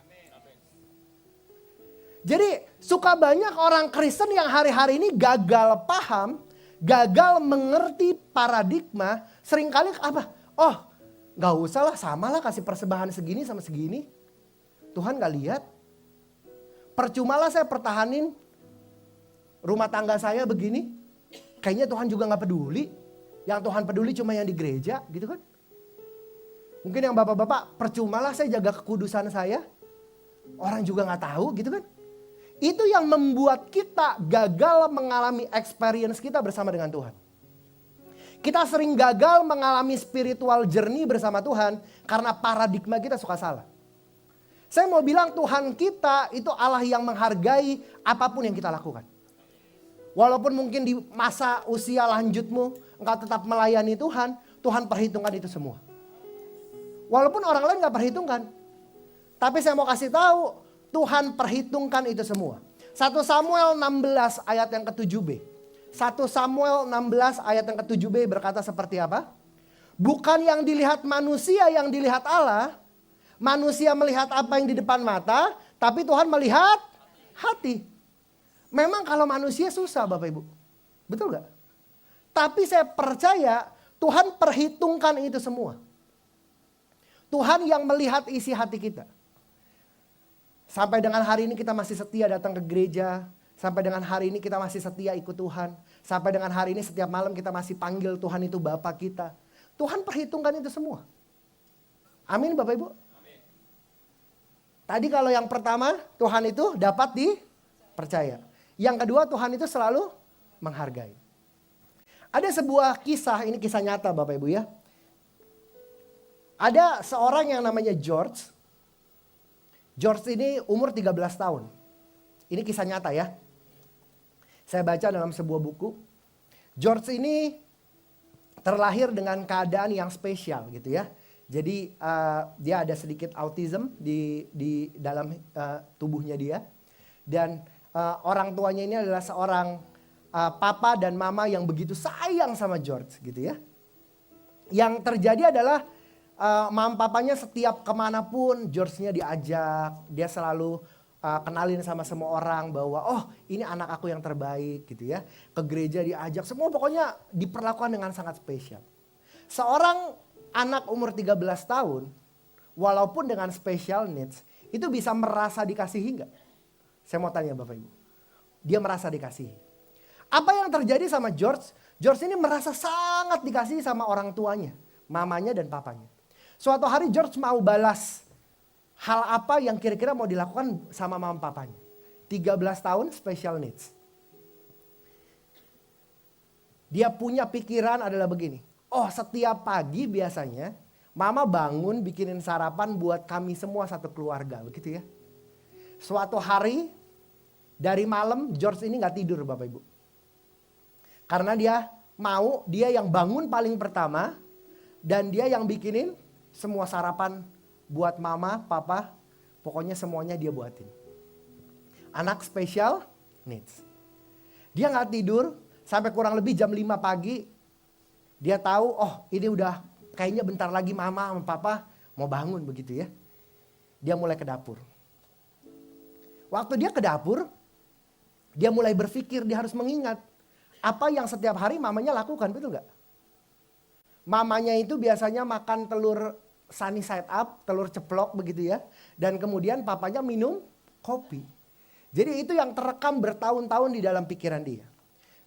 Jadi suka banyak orang Kristen yang hari-hari ini gagal paham, gagal mengerti paradigma, seringkali apa? Oh, gak usah lah, samalah kasih persembahan segini sama segini. Tuhan gak lihat. Percumalah saya pertahanin rumah tangga saya begini. Kayaknya Tuhan juga gak peduli. Yang Tuhan peduli cuma yang di gereja gitu kan. Mungkin yang bapak-bapak, percumalah saya jaga kekudusan saya. Orang juga gak tahu gitu kan. Itu yang membuat kita gagal mengalami experience kita bersama dengan Tuhan. Kita sering gagal mengalami spiritual journey bersama Tuhan karena paradigma kita suka salah. Saya mau bilang Tuhan kita itu Allah yang menghargai apapun yang kita lakukan. Walaupun mungkin di masa usia lanjutmu engkau tetap melayani Tuhan, Tuhan perhitungkan itu semua. Walaupun orang lain gak perhitungkan. Tapi saya mau kasih tahu, Tuhan perhitungkan itu semua. 1 Samuel 16 ayat yang ke-7b. 1 Samuel 16 ayat yang ke-7b berkata seperti apa? Bukan yang dilihat manusia yang dilihat Allah. Manusia melihat apa yang di depan mata. Tapi Tuhan melihat hati. Memang kalau manusia susah Bapak Ibu. Betul gak? Tapi saya percaya Tuhan perhitungkan itu semua. Tuhan yang melihat isi hati kita. Sampai dengan hari ini kita masih setia datang ke gereja. Sampai dengan hari ini kita masih setia ikut Tuhan. Sampai dengan hari ini setiap malam kita masih panggil Tuhan itu Bapa kita. Tuhan perhitungkan itu semua. Amin Bapak Ibu. Amin. Tadi kalau yang pertama Tuhan itu dapat dipercaya. Yang kedua Tuhan itu selalu menghargai. Ada sebuah kisah, ini kisah nyata Bapak Ibu ya. Ada seorang yang namanya George. George ini umur 13 tahun. Ini kisah nyata ya. Saya baca dalam sebuah buku. George ini terlahir dengan keadaan yang spesial gitu ya. Jadi dia ada sedikit autism di dalam tubuhnya dia. Dan orang tuanya ini adalah seorang papa dan mama yang begitu sayang sama George gitu ya. Yang terjadi adalah mam papanya setiap kemanapun George-nya diajak. Dia selalu kenalin sama semua orang bahwa oh ini anak aku yang terbaik gitu ya. Ke gereja diajak, semua pokoknya diperlakukan dengan sangat spesial. Seorang anak umur 13 tahun walaupun dengan special needs itu bisa merasa dikasihi enggak? Saya mau tanya Bapak Ibu. Dia merasa dikasihi. Apa yang terjadi sama George? George ini merasa sangat dikasihi sama orang tuanya, mamanya dan papanya. Suatu hari George mau balas hal apa yang kira-kira mau dilakukan sama mama papanya. 13 tahun special needs. Dia punya pikiran adalah begini. Oh setiap pagi biasanya mama bangun bikinin sarapan buat kami semua satu keluarga. Begitu ya. Suatu hari dari malam George ini gak tidur Bapak Ibu. Karena dia yang bangun paling pertama. Dan dia yang bikinin semua sarapan buat mama, papa. Pokoknya semuanya dia buatin. Anak special needs. Dia gak tidur sampai kurang lebih jam 5 pagi. Dia tahu oh ini udah kayaknya bentar lagi mama sama papa mau bangun begitu ya. Dia mulai ke dapur. Waktu dia ke dapur, dia mulai berpikir, dia harus mengingat apa yang setiap hari mamanya lakukan, betul gak? Mamanya itu biasanya makan telur sunny side up, telur ceplok begitu ya. Dan kemudian papanya minum kopi. Jadi itu yang terekam bertahun-tahun di dalam pikiran dia.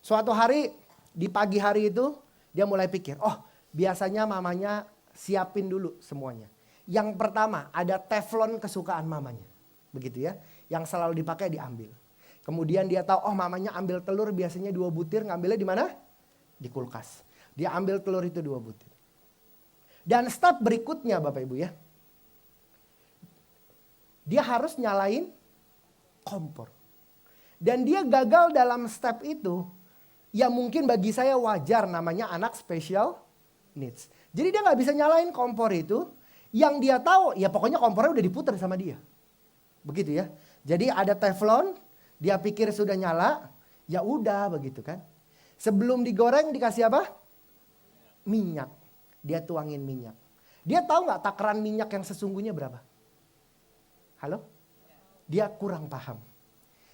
Suatu hari di pagi hari itu dia mulai pikir, oh biasanya mamanya siapin dulu semuanya. Yang pertama ada teflon kesukaan mamanya. Begitu ya, yang selalu dipakai diambil. Kemudian dia tahu, oh mamanya ambil telur biasanya 2 butir, ngambilnya di mana? Di kulkas. Dia ambil telur itu 2 butir. Dan step berikutnya Bapak Ibu ya. Dia harus nyalain kompor. Dan dia gagal dalam step itu, ya mungkin bagi saya wajar namanya anak special needs. Jadi dia gak bisa nyalain kompor itu, yang dia tahu ya pokoknya kompornya udah diputar sama dia. Begitu ya. Jadi ada teflon, dia pikir sudah nyala, ya udah begitu kan. Sebelum digoreng dikasih apa? Minyak. Dia tuangin minyak. Dia tahu nggak takaran minyak yang sesungguhnya berapa? Halo? Dia kurang paham.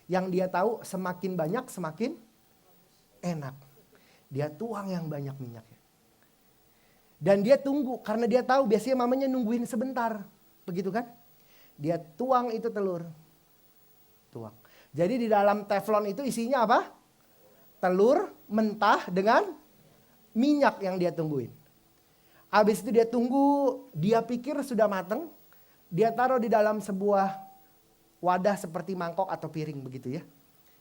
Yang dia tahu semakin banyak semakin enak. Dia tuang yang banyak minyaknya. Dan dia tunggu karena dia tahu biasanya mamanya nungguin sebentar. Begitu kan? Dia tuang itu telur. Tuang. Jadi di dalam teflon itu isinya apa? Telur mentah dengan minyak yang dia tungguin. Habis itu dia tunggu, dia pikir sudah mateng. Dia taruh di dalam sebuah wadah seperti mangkok atau piring begitu ya.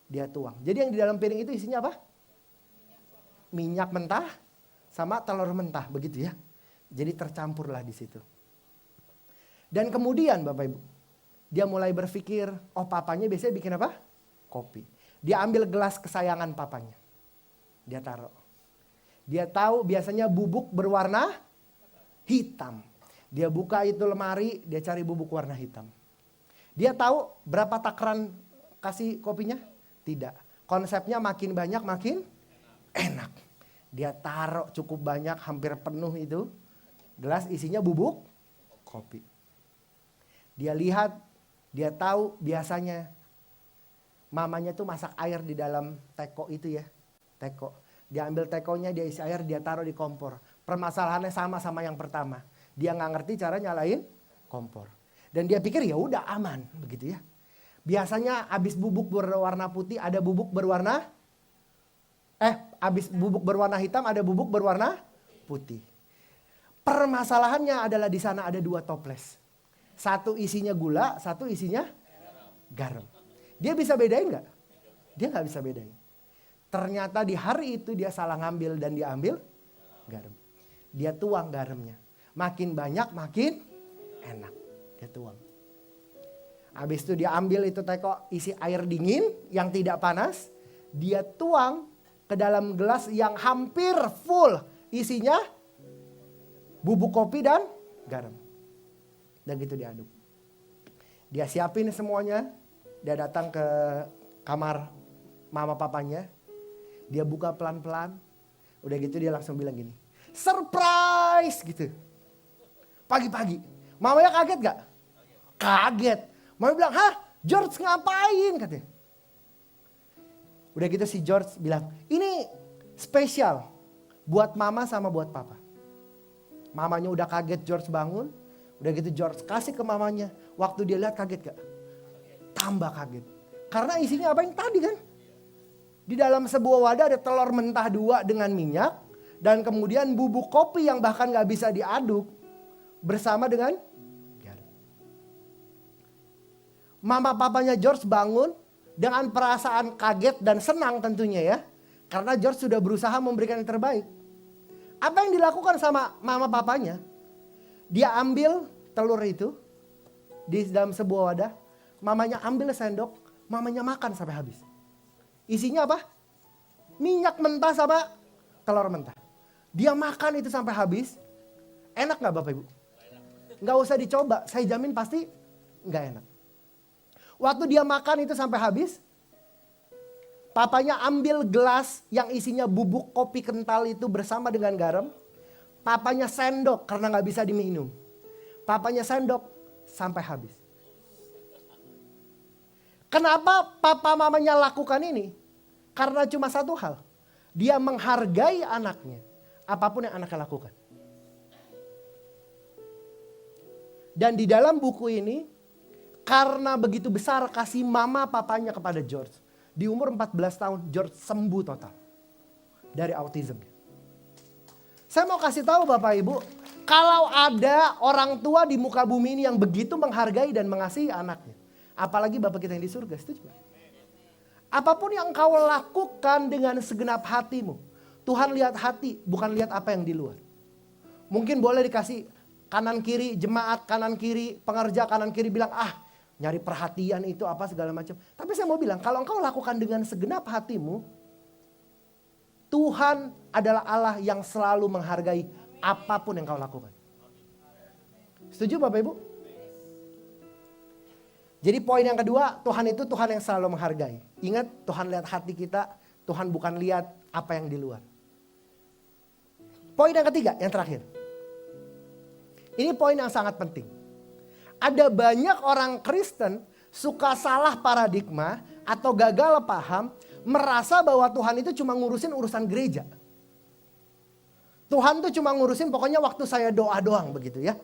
Dia tuang. Jadi yang di dalam piring itu isinya apa? Minyak mentah sama telur mentah begitu ya. Jadi tercampurlah di situ. Dan kemudian Bapak Ibu, dia mulai berpikir, oh papanya biasanya bikin apa? Kopi. Dia ambil gelas kesayangan papanya. Dia taruh. Dia tahu biasanya bubuk berwarna hitam. Dia buka itu lemari, dia cari bubuk warna hitam. Dia tahu berapa takaran kasih kopinya? Tidak. Konsepnya makin banyak makin enak. Dia taruh cukup banyak, hampir penuh itu. Gelas isinya bubuk kopi. Dia lihat, dia tahu biasanya mamanya tuh masak air di dalam teko itu ya. Teko. Dia ambil tekonya, dia isi air, dia taruh di kompor. Permasalahannya sama yang pertama. Dia nggak ngerti cara nyalain kompor. Dan dia pikir ya udah aman begitu ya. Biasanya habis bubuk berwarna putih ada bubuk berwarna habis bubuk berwarna hitam ada bubuk berwarna putih. Permasalahannya adalah di sana ada 2 toples. Satu isinya gula, satu isinya garam. Dia bisa bedain nggak? Dia nggak bisa bedain. Ternyata di hari itu dia salah ngambil dan dia ambil garam. Dia tuang garamnya. Makin banyak makin enak. Dia tuang. Habis itu dia ambil itu teko isi air dingin yang tidak panas. Dia tuang ke dalam gelas yang hampir full isinya bubuk kopi dan garam. Dan gitu diaduk. Dia siapin semuanya. Dia datang ke kamar mama papanya. Dia buka pelan-pelan. Udah gitu dia langsung bilang gini. Surprise gitu. Pagi-pagi. Mamanya kaget gak? Kaget. Mama bilang, hah George ngapain? Katanya. Udah gitu si George bilang, ini spesial buat mama sama buat papa. Mamanya udah kaget, George bangun. Udah gitu George kasih ke mamanya. Waktu dia lihat kaget gak? Tambah kaget. Karena isinya apa yang tadi kan? Di dalam sebuah wadah ada telur mentah 2 dengan minyak. Dan kemudian bubuk kopi yang bahkan gak bisa diaduk. Bersama dengan garam. Mama papanya George bangun. Dengan perasaan kaget dan senang tentunya ya. Karena George sudah berusaha memberikan yang terbaik. Apa yang dilakukan sama mama papanya? Dia ambil telur itu di dalam sebuah wadah. Mamanya ambil sendok, mamanya makan sampai habis. Isinya apa? Minyak mentah sama telur mentah. Dia makan itu sampai habis. Enak gak Bapak Ibu? Gak usah dicoba, saya jamin pasti gak enak. Waktu dia makan itu sampai habis, papanya ambil gelas yang isinya bubuk kopi kental itu bersama dengan garam. Papanya sendok karena gak bisa diminum. Papanya sendok sampai habis. Kenapa papa mamanya lakukan ini? Karena cuma satu hal. Dia menghargai anaknya. Apapun yang anaknya lakukan. Dan di dalam buku ini, karena begitu besar kasih mama papanya kepada George. Di umur 14 tahun George sembuh total. Dari autism. Saya mau kasih tahu Bapak Ibu. Kalau ada orang tua di muka bumi ini yang begitu menghargai dan mengasihi anaknya. Apalagi Bapak kita yang di surga. Setuju? Apapun yang kau lakukan dengan segenap hatimu. Tuhan lihat hati bukan lihat apa yang di luar. Mungkin boleh dikasih kanan kiri jemaat, kanan kiri pengerja, kanan kiri bilang nyari perhatian itu apa segala macam. Tapi saya mau bilang kalau engkau lakukan dengan segenap hatimu. Tuhan adalah Allah yang selalu menghargai apapun yang kau lakukan. Setuju Bapak Ibu? Jadi poin yang kedua, Tuhan itu Tuhan yang selalu menghargai. Ingat Tuhan lihat hati kita, Tuhan bukan lihat apa yang di luar. Poin yang ketiga, yang terakhir. Ini poin yang sangat penting. Ada banyak orang Kristen suka salah paradigma atau gagal paham, merasa bahwa Tuhan itu cuma ngurusin urusan gereja. Tuhan tuh cuma ngurusin pokoknya waktu saya doa doang begitu ya.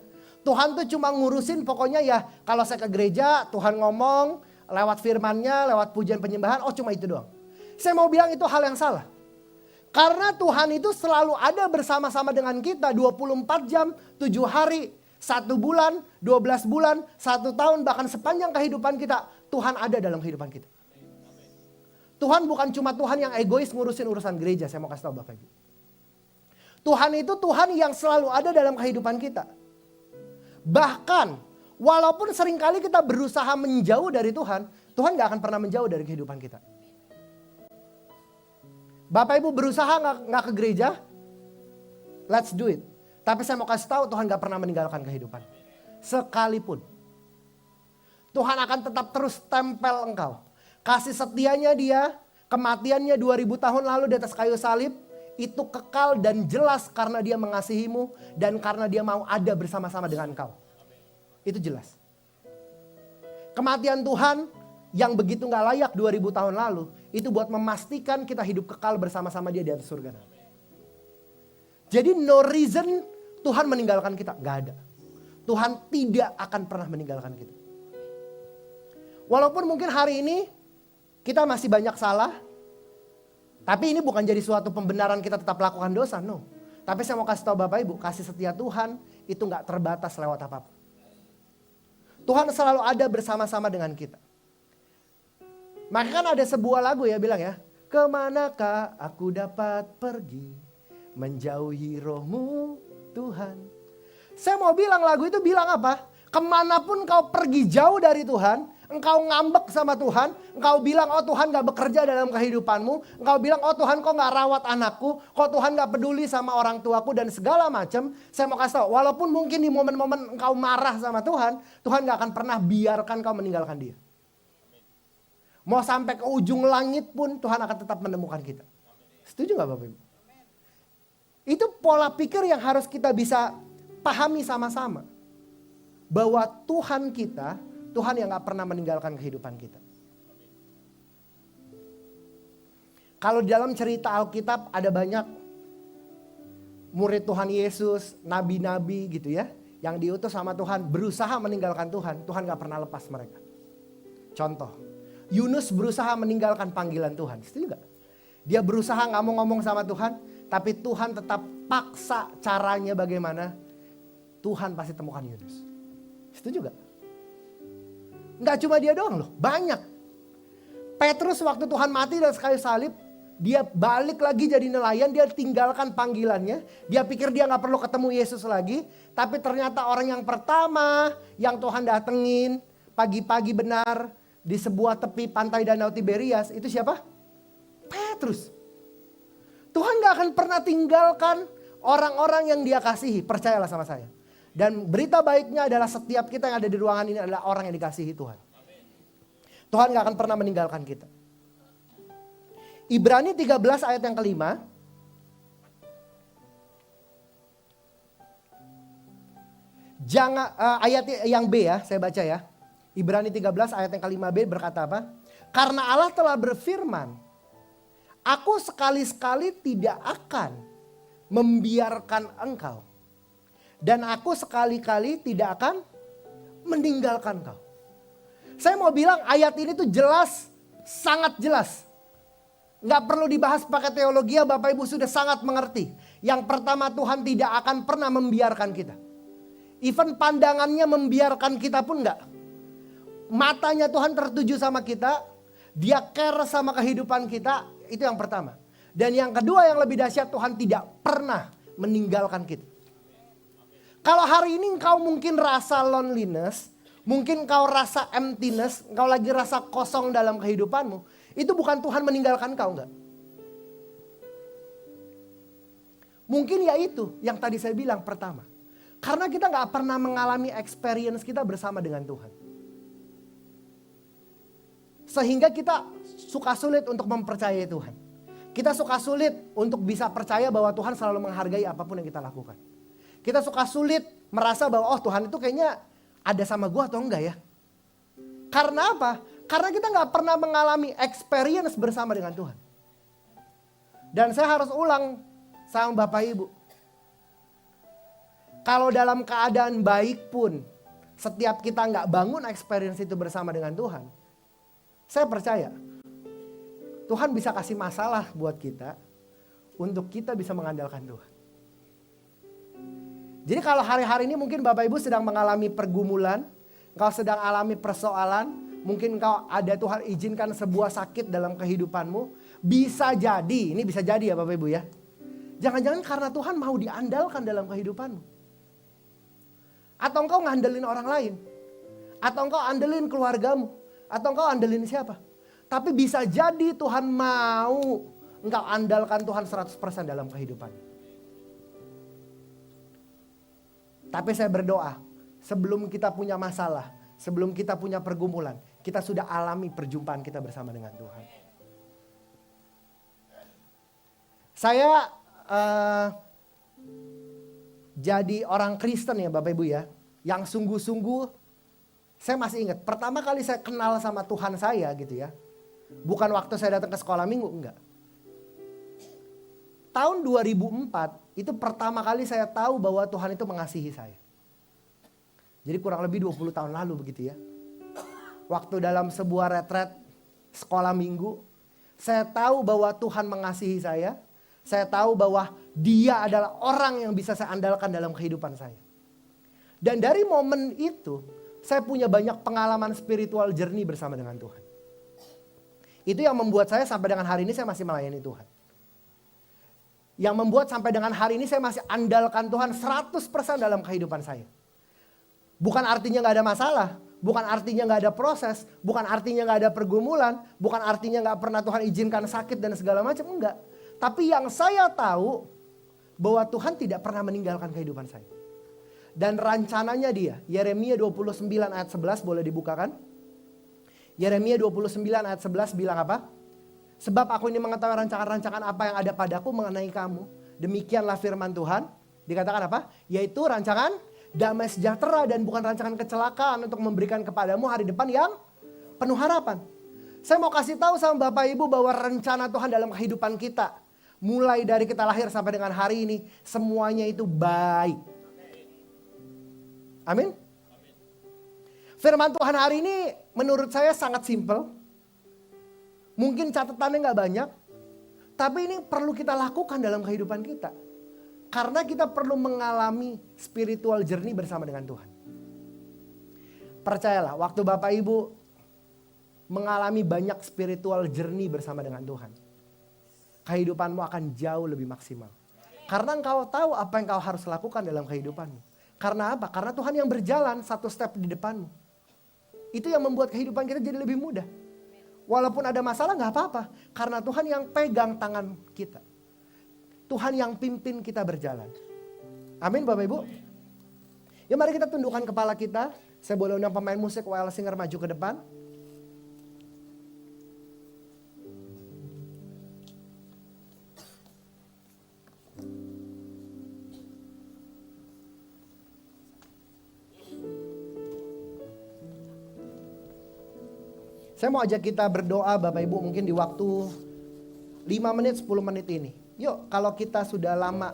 Tuhan tuh cuma ngurusin pokoknya ya kalau saya ke gereja Tuhan ngomong lewat firman-Nya, lewat pujian penyembahan, cuma itu doang. Saya mau bilang itu hal yang salah. Karena Tuhan itu selalu ada bersama-sama dengan kita 24 jam, 7 hari. 1 bulan, 12 bulan, 1 tahun, bahkan sepanjang kehidupan kita. Tuhan ada dalam kehidupan kita. Tuhan bukan cuma Tuhan yang egois ngurusin urusan gereja. Saya mau kasih tahu Bapak Ibu. Tuhan itu Tuhan yang selalu ada dalam kehidupan kita. Bahkan walaupun seringkali kita berusaha menjauh dari Tuhan. Tuhan gak akan pernah menjauh dari kehidupan kita. Bapak Ibu berusaha gak ke gereja? Let's do it. Tapi saya mau kasih tahu Tuhan gak pernah meninggalkan kehidupan. Sekalipun. Tuhan akan tetap terus tempel engkau. Kasih setianya Dia, kematiannya 2000 tahun lalu di atas kayu salib. Itu kekal dan jelas karena Dia mengasihimu. Dan karena Dia mau ada bersama-sama dengan engkau. Itu jelas. Kematian Tuhan yang begitu gak layak 2000 tahun lalu. Itu buat memastikan kita hidup kekal bersama-sama Dia di atas surga. Jadi no reason Tuhan meninggalkan kita. Gak ada. Tuhan tidak akan pernah meninggalkan kita. Walaupun mungkin hari ini kita masih banyak salah. Tapi ini bukan jadi suatu pembenaran kita tetap lakukan dosa. No. Tapi saya mau kasih tahu Bapak Ibu. Kasih setia Tuhan itu gak terbatas lewat apapun. Tuhan selalu ada bersama-sama dengan kita. Maka kan ada sebuah lagu ya bilang ya. Kemanakah aku dapat pergi? Menjauhi roh-Mu Tuhan. Saya mau bilang lagu itu bilang apa? Kemanapun kau pergi jauh dari Tuhan, engkau ngambek sama Tuhan, engkau bilang, oh Tuhan gak bekerja dalam kehidupanmu, engkau bilang, oh Tuhan kok gak rawat anakku, kok Tuhan gak peduli sama orang tuaku dan segala macam. Saya mau kasih tahu, walaupun mungkin di momen-momen engkau marah sama Tuhan, Tuhan gak akan pernah biarkan kau meninggalkan dia. Mau sampai ke ujung langit pun Tuhan akan tetap menemukan kita. Setuju gak Bapak Ibu? Itu pola pikir yang harus kita bisa pahami sama-sama. Bahwa Tuhan kita, Tuhan yang gak pernah meninggalkan kehidupan kita. Kalau dalam cerita Alkitab ada banyak murid Tuhan Yesus, nabi-nabi gitu ya. Yang diutus sama Tuhan berusaha meninggalkan Tuhan. Tuhan gak pernah lepas mereka. Contoh, Yunus berusaha meninggalkan panggilan Tuhan. Setuju gak? Dia berusaha gak mau ngomong sama Tuhan. Tapi Tuhan tetap paksa caranya bagaimana. Tuhan pasti temukan Yunus. Setuju gak? Nggak cuma dia doang loh, banyak. Petrus waktu Tuhan mati dan kayu salib, dia balik lagi jadi nelayan, dia tinggalkan panggilannya. Dia pikir dia gak perlu ketemu Yesus lagi. Tapi ternyata orang yang pertama yang Tuhan datengin pagi-pagi benar di sebuah tepi pantai Danau Tiberias, itu siapa? Petrus. Tuhan gak akan pernah tinggalkan orang-orang yang dia kasihi, percayalah sama saya. Dan berita baiknya adalah setiap kita yang ada di ruangan ini adalah orang yang dikasihi Tuhan. Tuhan gak akan pernah meninggalkan kita. Ibrani 13 ayat yang kelima. Jangan ayat yang B ya, saya baca ya. Ibrani 13 ayat yang kelima B berkata apa? Karena Allah telah berfirman, aku sekali-sekali tidak akan membiarkan engkau. Dan aku sekali-kali tidak akan meninggalkan kau. Saya mau bilang ayat ini tuh jelas, sangat jelas. Nggak perlu dibahas pakai teologi, Bapak Ibu sudah sangat mengerti. Yang pertama, Tuhan tidak akan pernah membiarkan kita. Even pandangannya membiarkan kita pun enggak. Matanya Tuhan tertuju sama kita. Dia care sama kehidupan kita. Itu yang pertama. Dan yang kedua yang lebih dahsyat, Tuhan tidak pernah meninggalkan kita. Kalau hari ini engkau mungkin rasa loneliness, mungkin engkau rasa emptiness, engkau lagi rasa kosong dalam kehidupanmu. Itu bukan Tuhan meninggalkan kau, enggak. Mungkin ya itu yang tadi saya bilang pertama. Karena kita gak pernah mengalami experience kita bersama dengan Tuhan. Sehingga kita suka sulit untuk mempercayai Tuhan. Kita suka sulit untuk bisa percaya bahwa Tuhan selalu menghargai apapun yang kita lakukan. Kita suka sulit merasa bahwa oh Tuhan itu kayaknya ada sama gue atau enggak ya. Karena apa? Karena kita gak pernah mengalami experience bersama dengan Tuhan. Dan saya harus ulang sama Bapak Ibu. Kalau dalam keadaan baik pun, setiap kita gak bangun experience itu bersama dengan Tuhan. Saya percaya, Tuhan bisa kasih masalah buat kita, untuk kita bisa mengandalkan Tuhan. Jadi kalau hari-hari ini mungkin Bapak Ibu sedang mengalami pergumulan, engkau sedang alami persoalan, mungkin engkau ada Tuhan izinkan sebuah sakit dalam kehidupanmu. Bisa jadi, ini bisa jadi ya Bapak Ibu ya. Jangan-jangan karena Tuhan mau diandalkan dalam kehidupanmu. Atau engkau ngandelin orang lain. Atau engkau andelin keluargamu. Atau engkau andelin siapa. Tapi bisa jadi Tuhan mau engkau andalkan Tuhan 100% dalam kehidupanmu. Tapi saya berdoa, sebelum kita punya masalah, sebelum kita punya pergumulan, kita sudah alami perjumpaan kita bersama dengan Tuhan. Saya jadi orang Kristen ya Bapak Ibu ya, yang sungguh-sungguh, saya masih ingat, pertama kali saya kenal sama Tuhan saya gitu ya, bukan waktu saya datang ke sekolah minggu, enggak. Tahun 2004, itu pertama kali saya tahu bahwa Tuhan itu mengasihi saya. Jadi kurang lebih 20 tahun lalu begitu ya. Waktu dalam sebuah retret sekolah minggu, saya tahu bahwa Tuhan mengasihi saya. Saya tahu bahwa Dia adalah orang yang bisa saya andalkan dalam kehidupan saya. Dan dari momen itu, saya punya banyak pengalaman spiritual journey bersama dengan Tuhan. Itu yang membuat saya sampai dengan hari ini saya masih melayani Tuhan. Yang membuat sampai dengan hari ini saya masih andalkan Tuhan 100% dalam kehidupan saya. Bukan artinya gak ada masalah. bukan artinya gak ada proses, bukan artinya gak ada pergumulan, bukan artinya gak pernah Tuhan izinkan sakit dan segala macam, enggak. Tapi yang saya tahu bahwa Tuhan tidak pernah meninggalkan kehidupan saya. Dan rencananya dia, Yeremia 29 ayat 11 boleh dibukakan. Yeremia 29 ayat 11 bilang apa? Sebab aku ini mengetahui rancangan-rancangan apa yang ada padaku mengenai kamu. Demikianlah firman Tuhan. Dikatakan apa? Yaitu rancangan damai sejahtera dan bukan rancangan kecelakaan untuk memberikan kepadamu hari depan yang penuh harapan. Saya mau kasih tahu sama Bapak Ibu bahwa rencana Tuhan dalam kehidupan kita, mulai dari kita lahir sampai dengan hari ini, semuanya itu baik. Amin. Firman Tuhan hari ini menurut saya sangat simpel. Mungkin catatannya gak banyak. Tapi ini perlu kita lakukan dalam kehidupan kita. Karena kita perlu mengalami spiritual journey bersama dengan Tuhan. Percayalah, waktu Bapak Ibu mengalami banyak spiritual journey bersama dengan Tuhan, kehidupanmu akan jauh lebih maksimal. Karena engkau tahu apa yang kau harus lakukan dalam kehidupanmu. Karena apa? Karena Tuhan yang berjalan satu step di depanmu. Itu yang membuat kehidupan kita jadi lebih mudah. Walaupun ada masalah gak apa-apa. Karena Tuhan yang pegang tangan kita. Tuhan yang pimpin kita berjalan. Amin Bapak Ibu. Ya mari kita tundukkan kepala kita. Saya boleh undang pemain musik YL Singer maju ke depan. Saya mau ajak kita berdoa Bapak Ibu mungkin di waktu 5 menit 10 menit ini. Yuk kalau kita sudah lama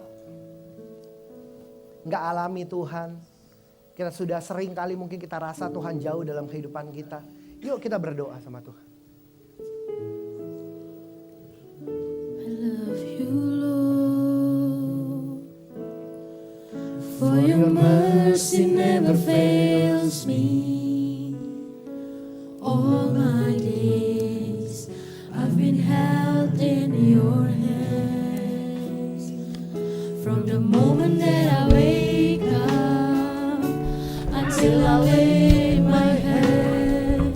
gak alami Tuhan. Kita sudah sering kali mungkin kita rasa Tuhan jauh dalam kehidupan kita. Yuk kita berdoa sama Tuhan. I love you Lord, for your mercy never fails me. All my days I've been held in your hands. From the moment that I wake up until I lay my head,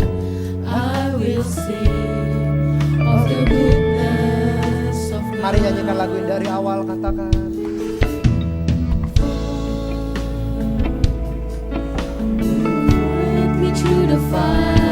I will sing of the goodness of God. Mari nyanyikan lagu ini dari awal, katakan. Lead me to the fire.